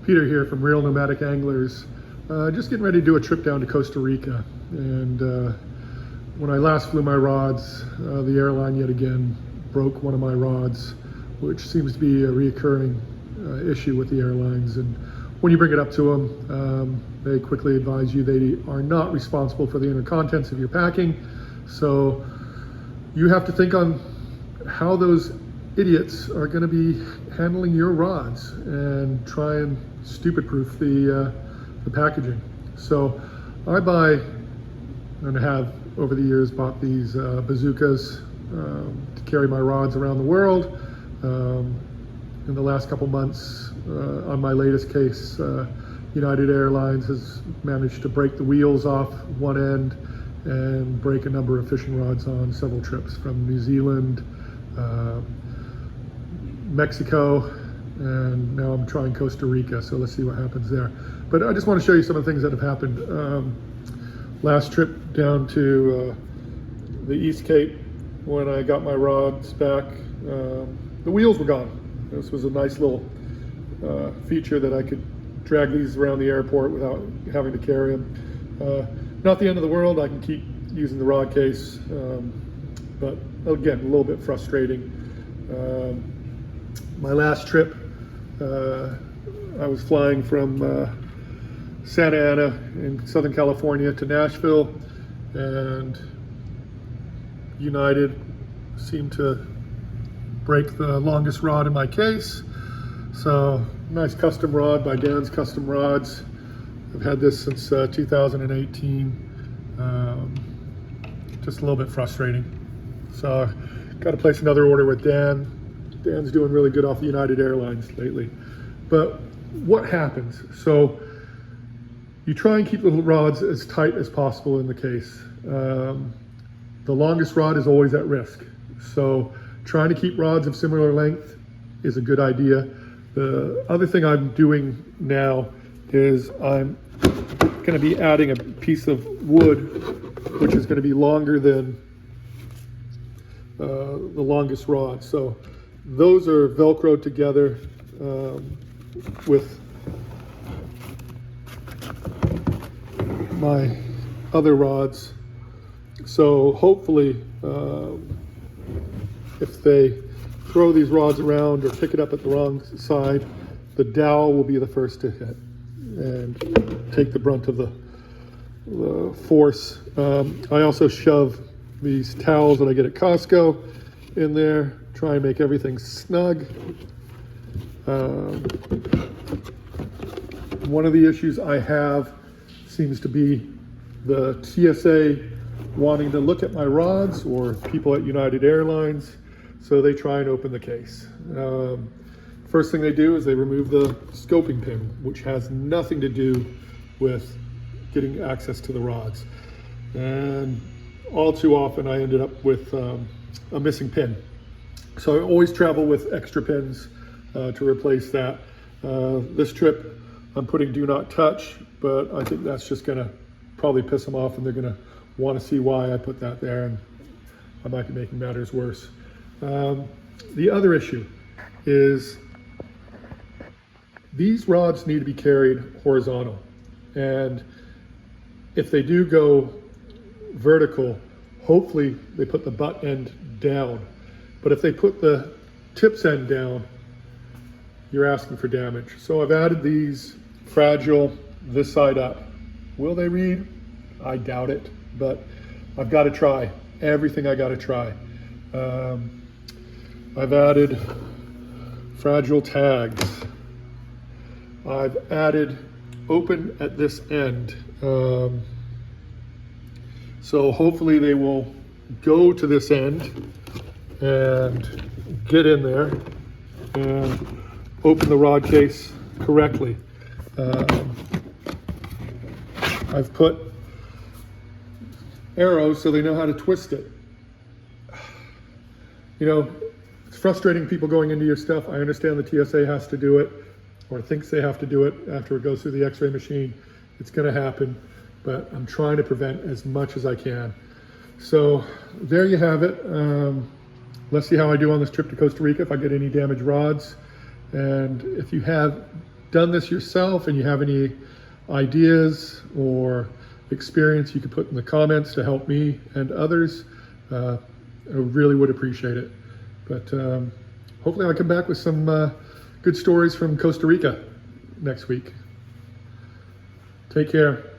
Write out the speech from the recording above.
Peter here from Real Nomadic Anglers. Just getting ready to do a trip down to Costa Rica. And when I last flew my rods, the airline yet again broke one of my rods, which seems to be a reoccurring issue with the airlines. And when you bring it up to them, they quickly advise you they are not responsible for the inner contents of your packing. So you have to think on how those idiots are going to be handling your rods and try and stupid-proof the packaging. So I buy and have over the years bought these bazookas to carry my rods around the world. In the last couple months, on my latest case, United Airlines has managed to break the wheels off one end and break a number of fishing rods on several trips from New Zealand, Mexico, and now I'm trying Costa Rica, so let's see what happens there. But I just want to show you some of the things that have happened. Last trip down to the East Cape, when I got my rods back, the wheels were gone. This was a nice little feature that I could drag these around the airport without having to carry them. Not the end of the world, I can keep using the rod case, but again, a little bit frustrating. My last trip, I was flying from Santa Ana in Southern California to Nashville, and United seemed to break the longest rod in my case. So nice custom rod by Dan's Custom Rods. I've had this since 2018. Just a little bit frustrating. So got to place another order with Dan. Dan's doing really good off United Airlines lately. But what happens? So you try and keep the rods as tight as possible in the case. The longest rod is always at risk. So trying to keep rods of similar length is a good idea. The other thing I'm doing now is I'm going to be adding a piece of wood, which is going to be longer than the longest rod. So those are Velcroed together with my other rods. So hopefully, if they throw these rods around or pick it up at the wrong side, the dowel will be the first to hit and take the brunt of the force. I also shove these towels that I get at Costco in there, try and make everything snug. One of the issues I have seems to be the TSA wanting to look at my rods, or people at United Airlines, so they try and open the case. First thing they do is they remove the scoping pin, which has nothing to do with getting access to the rods. And all too often I ended up with a missing pin. So I always travel with extra pins to replace that. This trip I'm putting do not touch, but I think that's just gonna probably piss them off, and they're gonna want to see why I put that there, and I might be making matters worse. The other issue is these rods need to be carried horizontal, and if they do go vertical, hopefully they put the butt end down. But if they put the tips end down, you're asking for damage. So I've added these fragile this side up. Will they read? I doubt it, but I've got to try everything. I got to try. I've added fragile tags. I've added open at this end. So hopefully they will go to this end and get in there and open the rod case correctly. I've put arrows so they know how to twist it. You know, it's frustrating people going into your stuff. I understand the TSA has to do it, or thinks they have to do it after it goes through the x-ray machine. It's gonna happen, but I'm trying to prevent as much as I can. So there you have it. Let's see how I do on this trip to Costa Rica, if I get any damaged rods. And if you have done this yourself and you have any ideas or experience you could put in the comments to help me and others, I really would appreciate it. But hopefully I'll come back with some good stories from Costa Rica next week. Take care.